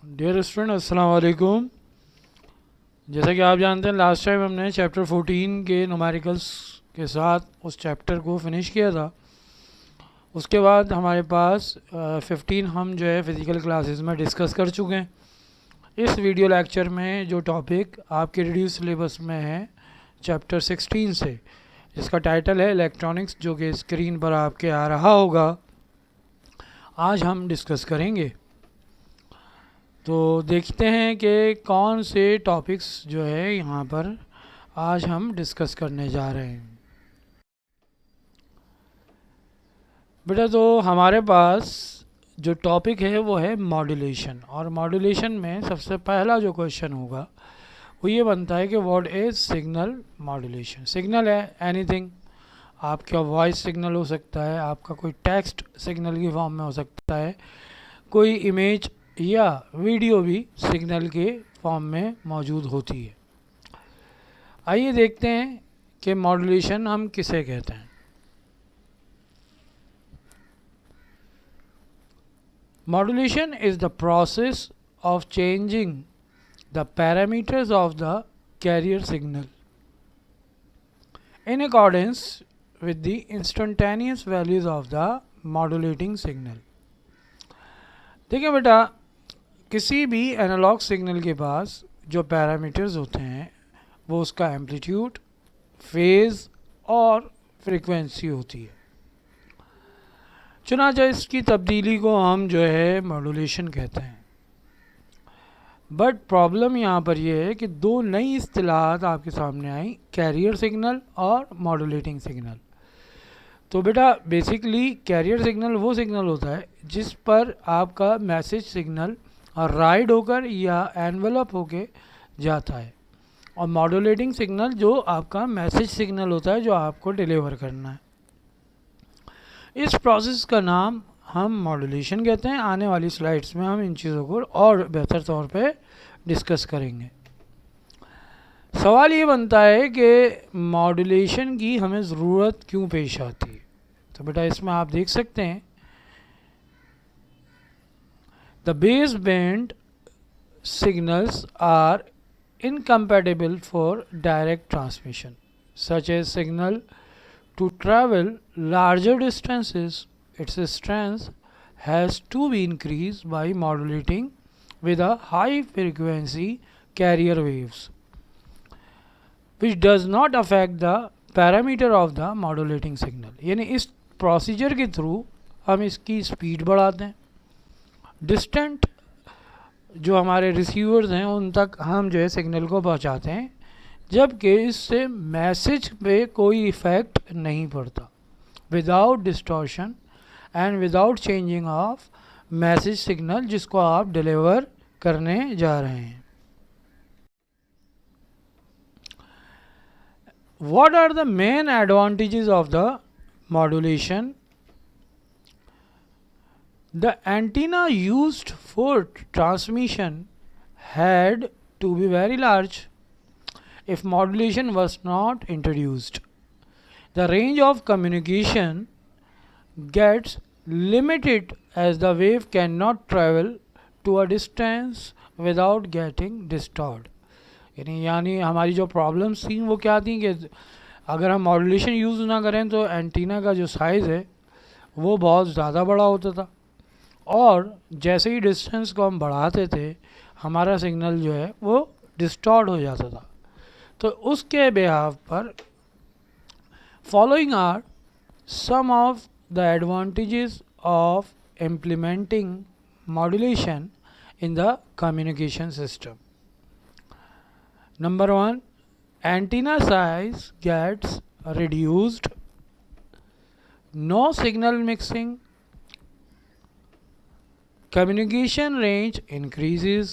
Dear student अस्सलाम वालेकुम। जैसा कि आप जानते हैं लास्ट टाइम हमने चैप्टर 14 के न्यूमेरिकल्स के साथ उस चैप्टर को फिनिश किया था। उसके बाद हमारे पास 15 हम जो है फ़िज़िकल क्लासेस में डिस्कस कर चुके हैं। इस वीडियो लेक्चर में जो टॉपिक आपके रिड्यूस सिलेबस में है चैप्टर 16 से, जिसका टाइटल है इलेक्ट्रॉनिक्स, जो कि स्क्रीन पर आपके आ रहा होगा, आज हम डिस्कस करेंगे। तो देखते हैं कि कौन से टॉपिक्स जो है यहाँ पर आज हम डिस्कस करने जा रहे हैं। बेटा, तो हमारे पास जो टॉपिक है वो है मॉड्यूलेशन, और मॉड्यूलेशन में सबसे पहला जो क्वेश्चन होगा वो ये बनता है कि what is signal modulation. Signal है एनीथिंग, आपका वॉइस सिग्नल हो सकता है, आपका कोई टेक्स्ट सिग्नल की फॉर्म में हो सकता है, कोई इमेज या वीडियो भी सिग्नल के फॉर्म में मौजूद होती है। आइए देखते हैं कि मॉड्यूलेशन हम किसे कहते हैं। Modulation is the process of changing the parameters of the carrier signal in accordance with the instantaneous values of the modulating signal। देखिए बेटा, किसी भी एनालॉग सिग्नल के पास जो पैरामीटर्स होते हैं वो उसका एम्पलीट्यूड, फेज़ और फ्रीक्वेंसी होती है। चुनांचे इसकी तब्दीली को हम जो है मॉड्यूलेशन कहते हैं। बट प्रॉब्लम यहाँ पर यह है कि दो नई इस्तिलाहात आपके सामने आई, कैरियर सिग्नल और मॉड्यूलेटिंग सिग्नल। तो बेटा बेसिकली कैरियर सिग्नल वो सिग्नल होता है जिस पर आपका मैसेज सिग्नल राइड होकर या एनवेलप होके जाता है, और मॉड्यूलेटिंग सिग्नल जो आपका मैसेज सिग्नल होता है जो आपको डिलीवर करना है। इस प्रोसेस का नाम हम मॉड्यूलेशन कहते हैं। आने वाली स्लाइड्स में हम इन चीज़ों को और बेहतर तौर पे डिस्कस करेंगे। सवाल ये बनता है कि मॉड्यूलेशन की हमें ज़रूरत क्यों पेश आती है। तो बेटा इसमें आप देख सकते हैं, the base band signals are incompatible for direct transmission, such as signal to travel larger distances. Its strength has to be increased by modulating with a high frequency carrier waves, which does not affect the parameter of the modulating signal। यानी इस procedure के through हम इसकी speed बढ़ाते हैं, distant जो हमारे receivers हैं उन तक हम जो है सिग्नल को पहुंचाते हैं, जबकि इससे मैसेज पे कोई इफ़ेक्ट नहीं पड़ता, without distortion and without changing of message signal जिसको आप डिलीवर करने जा रहे हैं। What are the main advantages of the modulation? The antenna used for transmission had to be very large if modulation was not introduced. The range of communication gets limited as the wave cannot travel to a distance without getting distorted। यानी हमारी जो problems थी वो क्या थी कि अगर हम मॉड्यूलेशन यूज़ ना करें तो एंटीना का जो साइज़ है वो बहुत ज़्यादा बड़ा होता था, और जैसे ही डिस्टेंस को हम बढ़ाते थे हमारा सिग्नल जो है वो डिस्टॉर्ट हो जाता था। तो उसके बिहाफ पर following are some of the advantages of implementing modulation in the communication system. Number 1, antenna size gets reduced, no signal mixing, communication range increases,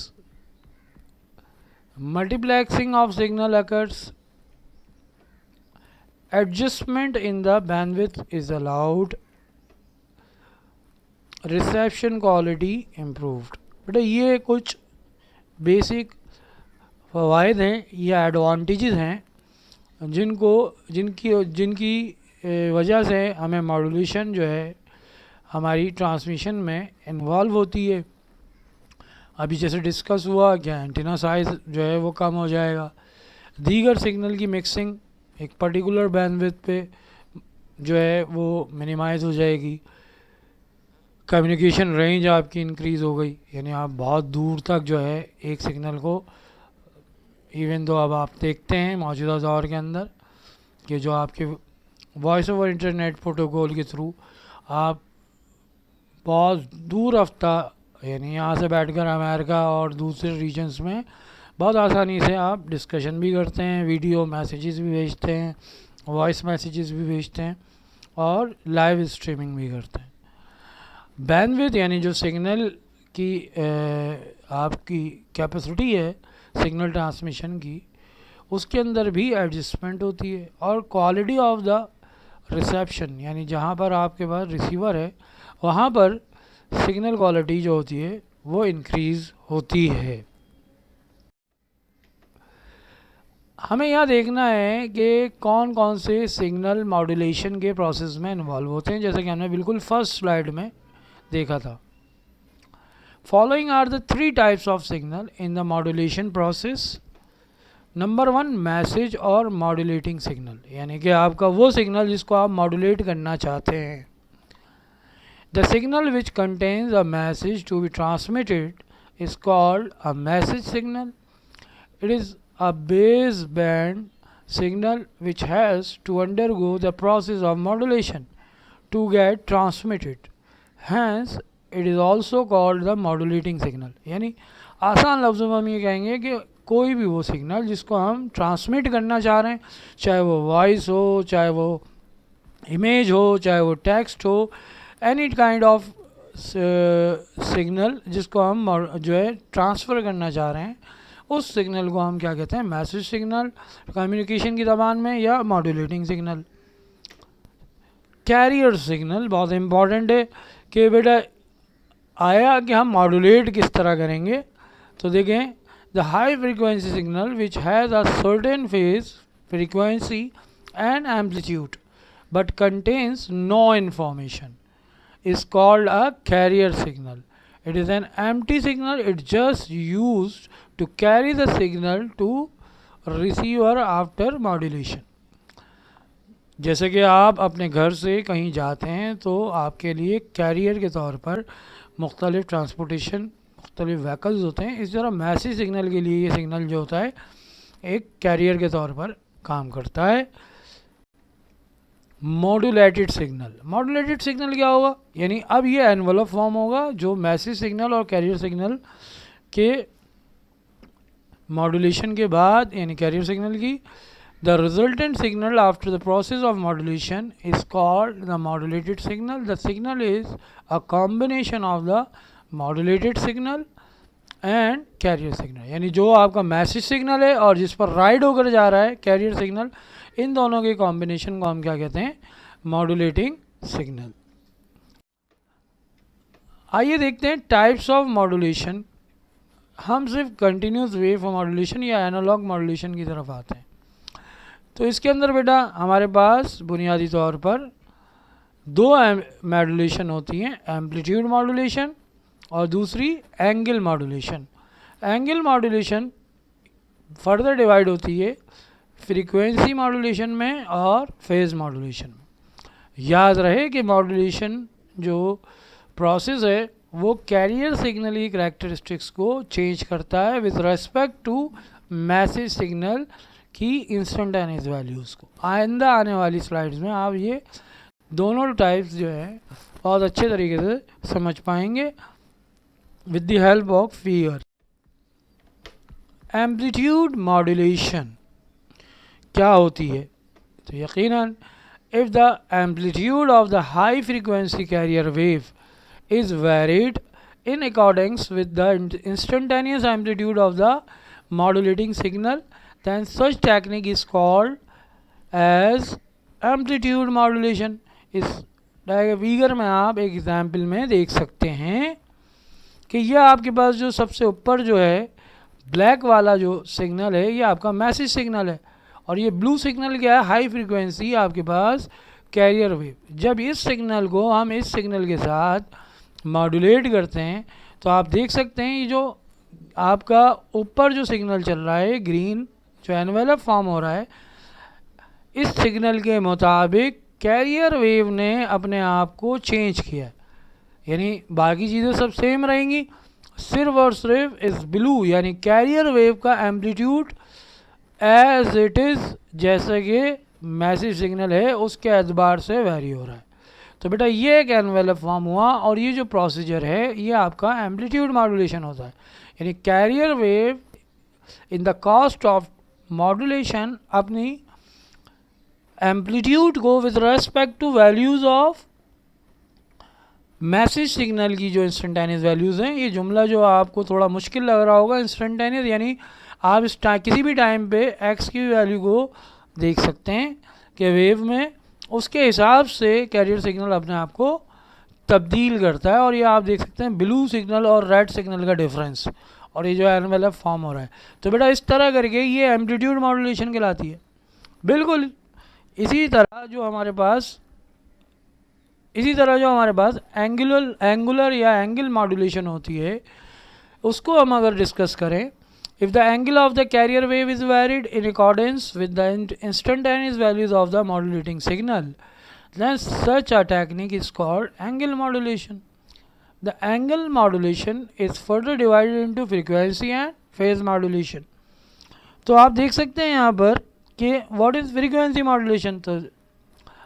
multiplexing of signal occurs, adjustment in the bandwidth is allowed, reception quality improved। बेटा ये कुछ basic फ़वाइद हैं या advantages हैं जिनकी वजह से हमें मॉड्यूलेशन जो है हमारी ट्रांसमिशन में इन्वॉल्व होती है। अभी जैसे डिस्कस हुआ कि एंटीना साइज जो है वो कम हो जाएगा, दीगर सिग्नल की मिक्सिंग एक पर्टिकुलर बैंडविड्थ पे जो है वो मिनिमाइज़ हो जाएगी, कम्युनिकेशन रेंज आपकी इंक्रीज़ हो गई, यानी आप बहुत दूर तक जो है एक सिग्नल को, इवन तो अब आप देखते हैं मौजूदा दौर के अंदर कि जो आपके वॉइस ओवर इंटरनेट प्रोटोकॉल के थ्रू आप बहुत दूर हफ्ता, यानी यहाँ से बैठकर अमेरिका और दूसरे रीजन्स में बहुत आसानी से आप डिस्कशन भी करते हैं, वीडियो मैसेजेस भी भेजते हैं, वॉइस मैसेजेस भी भेजते हैं और लाइव स्ट्रीमिंग भी करते हैं। बैंडविड्थ यानी जो सिग्नल की आपकी कैपेसिटी है सिग्नल ट्रांसमिशन की, उसके अंदर भी एडजस्टमेंट होती है, और क्वालिटी ऑफ द रिसेप्शन यानी जहाँ पर आपके पास रिसीवर है वहाँ पर सिग्नल क्वालिटी जो होती है वो इंक्रीज़ होती है। हमें यह देखना है कि कौन कौन से सिग्नल मॉड्यूलेशन के प्रोसेस में इन्वॉल्व होते हैं, जैसे कि हमने बिल्कुल फर्स्ट स्लाइड में देखा था। Following are the 3 types of signal in the modulation process. Number 1, message और मॉड्यूलेटिंग सिग्नल, यानी कि आपका वो सिग्नल जिसको आप मॉड्यूलेट करना चाहते हैं। The signal which contains a message to be transmitted is called a message signal. It is a base band signal which has to undergo the process of modulation to get transmitted. Hence, it is also called the modulating signal. यानी आसान लफ्ज़ों में हम ये कहेंगे कि कोई भी वो सिग्नल जिसको हम ट्रांसमिट करना चाह रहे हैं, चाहे वो वॉइस हो, चाहे वो इमेज हो, चाहे वो टेक्स्ट हो, एनी काइंड ऑफ सिग्नल जिसको हम जो है ट्रांसफ़र करना चाह रहे हैं, उस सिग्नल को हम क्या कहते हैं, मैसेज सिग्नल कम्युनिकेशन की ज़बान में, या मॉड्यूलेटिंग सिग्नल। कैरियर सिग्नल बहुत इम्पॉर्टेंट है कि बेटा आया कि हम मॉड्यूलेट किस तरह करेंगे। तो देखें, the high frequency signal which has a certain phase frequency and amplitude but contains no information is called a carrier signal. It is an empty signal. It's just used to carry the signal to receiver after modulation. जैसे कि आप अपने घर से कहीं जाते हैं तो आपके लिए कैरियर के तौर पर मुख्तलिफ ट्रांसपोर्टेशन, मुख्तलिफ व्हीकल्स होते हैं, इस तरह मैसेज सिग्नल के लिए ये सिग्नल जो होता है एक कैरियर के तौर पर काम करता है। मॉड्यूलेटेड सिग्नल, मॉड्यूलेटेड सिग्नल क्या होगा, यानी अब ये एनवलप फॉर्म होगा जो मैसेज सिग्नल और कैरियर सिग्नल के मॉड्यूलेशन के बाद, यानी कैरियर सिग्नल की, the resultant signal after the process of modulation is called the modulated signal. The signal is a combination of the modulated signal and carrier signal, यानी जो आपका message signal है और जिस पर राइड होकर जा रहा है कैरियर सिग्नल, इन दोनों के कॉम्बिनेशन को हम क्या कहते हैं, मॉड्यूलेटिंग सिग्नल। आइए देखते हैं टाइप्स ऑफ मॉड्यूलेशन। हम सिर्फ कंटिन्यूस वेव मॉड्यूलेशन या एनालॉग मॉड्यूलेशन की तरफ आते हैं। तो इसके अंदर बेटा हमारे पास बुनियादी तौर पर 2 मॉड्यूलेशन होती हैं, एम्पलीट्यूड मॉड्यूलेशन और दूसरी angle modulation. Angle modulation further divide होती है फ्रीक्वेंसी मॉड्यूलेशन में और फेज़ मॉड्यूलेशन में। याद रहे कि मॉड्यूलेशन जो प्रोसेस है वो कैरियर सिग्नल की करैक्टरिस्टिक्स को चेंज करता है with respect to message signal की इंस्टेंटेनियस वैल्यूज़ को। आइंदा आने वाली स्लाइड्स में आप ये दोनों टाइप्स जो है बहुत अच्छे तरीके से समझ पाएंगे with the help of figure. Amplitude modulation क्या होती है, तो यकीनन if the amplitude of the high frequency carrier wave is varied in accordance with the instantaneous amplitude of the modulating signal, then such technique is called as amplitude modulation। इस figure में आप एक example में देख सकते हैं कि यह आपके पास जो सबसे ऊपर जो है ब्लैक वाला जो सिग्नल है ये आपका मैसेज सिग्नल है, और ये ब्लू सिग्नल क्या है, हाई फ्रीक्वेंसी आपके पास कैरियर वेव। जब इस सिग्नल को हम इस सिग्नल के साथ मॉड्यूलेट करते हैं तो आप देख सकते हैं ये जो आपका ऊपर जो सिग्नल चल रहा है ग्रीन, जो एनवेलप फॉर्म हो रहा है, इस सिग्नल के मुताबिक कैरियर वेव ने अपने आप को चेंज किया है, यानी बाकी चीज़ें सब सेम रहेंगी, सिर्फ और सिर्फ इस ब्लू यानी कैरियर वेव का एम्पलीट्यूड एज इट इज़ जैसे कि मैसिव सिग्नल है उसके एतबार से वेरी हो रहा है। तो बेटा ये एक एनवेलप फॉर्म हुआ, और ये जो प्रोसीजर है ये आपका एम्पलीट्यूड मॉड्यूलेशन होता है, यानी carrier wave in the cost of modulation अपनी एम्पलीट्यूड को with respect two values of message signal की जो इंस्टेंटेनियस वैल्यूज़ हैं, ये जुमला जो आपको थोड़ा मुश्किल लग रहा होगा, इंस्टेंटेनियस यानी आप इस किसी भी टाइम पे एक्स की वैल्यू को देख सकते हैं कि वेव में उसके हिसाब से कैरियर सिग्नल अपने आप को तब्दील करता है, और ये आप देख सकते हैं ब्लू सिग्नल और रेड सिग्नल का डिफरेंस, और ये जो एनवेलप फॉर्म हो रहा है। तो बेटा इस तरह करके ये एम्पलीट्यूड मॉड्यूलेशन कहलाती है। बिल्कुल इसी तरह जो हमारे पास एंगुलर या एंगल मॉड्यूलेशन होती है, उसको हम अगर डिस्कस करें, if the angle of the carrier wave is varied in accordance with the instantaneous values of the modulating signal, then such a technique is called angle modulation. The angle modulation is further divided into frequency and phase modulation. तो आप देख सकते हैं यहाँ पर कि what is frequency modulation। तो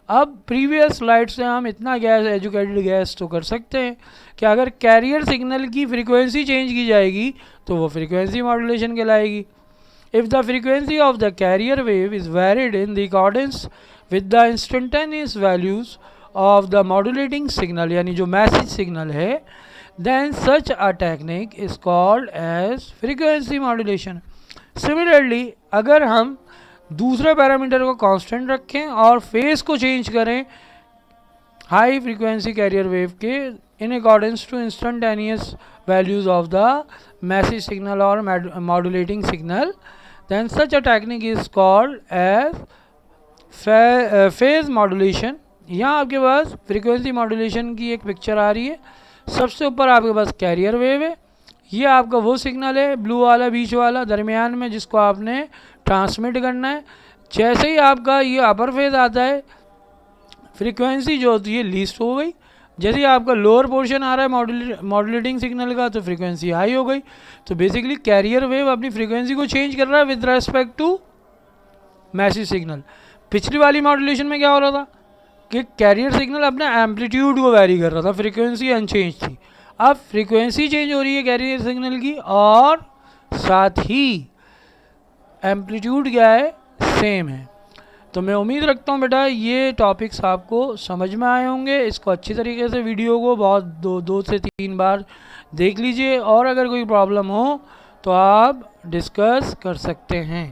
अब प्रीवियस स्लाइड से हम इतना एजुकेटेड गैस तो कर सकते हैं कि अगर कैरियर सिग्नल की फ्रीक्वेंसी चेंज की जाएगी तो वो फ्रीक्वेंसी मॉड्यूलेशन कहलाएगी। If the frequency of the carrier wave is varied in the accordance with the instantaneous values of the modulating signal, यानी जो मैसेज सिग्नल है, then such a technique is called as frequency modulation. Similarly अगर हम दूसरे parameter को constant रखें और face को चेंज करें हाई फ्रीक्वेंसी कैरियर वेव के in accordance to instantaneous values of the message signal और modulating signal, then such a technique is called as phase modulation. यहाँ आपके पास फ्रीक्वेंसी मॉड्यूलेशन की एक पिक्चर आ रही है। सबसे ऊपर आपके पास कैरियर वेव है, ये आपका वो सिग्नल है ब्लू वाला बीच वाला दरमियान में जिसको आपने ट्रांसमिट करना है। जैसे ही आपका ये अपर फेज आता है, फ्रीक्वेंसी जो होती है लीस्ट हो गई। जैसे ही आपका लोअर पोर्शन आ रहा है मॉड्यूलेटिंग सिग्नल का, तो फ्रीक्वेंसी हाई हो गई। तो बेसिकली कैरियर वेव अपनी फ्रीक्वेंसी को चेंज कर रहा है with respect to message signal. पिछली वाली मॉड्यूलेशन में क्या हो रहा था कि कैरियर सिग्नल अपने एम्पलीट्यूड को वैरी कर रहा था, फ्रीक्वेंसी अनचेंज थी। अब फ्रीक्वेंसी चेंज हो रही है कैरियर सिग्नल की, और साथ ही एम्पलीट्यूड क्या है, सेम है। तो मैं उम्मीद रखता हूँ बेटा ये टॉपिक्स आपको समझ में आए होंगे। इसको अच्छी तरीके से वीडियो को बहुत दो से तीन बार देख लीजिए, और अगर कोई प्रॉब्लम हो तो आप डिस्कस कर सकते हैं।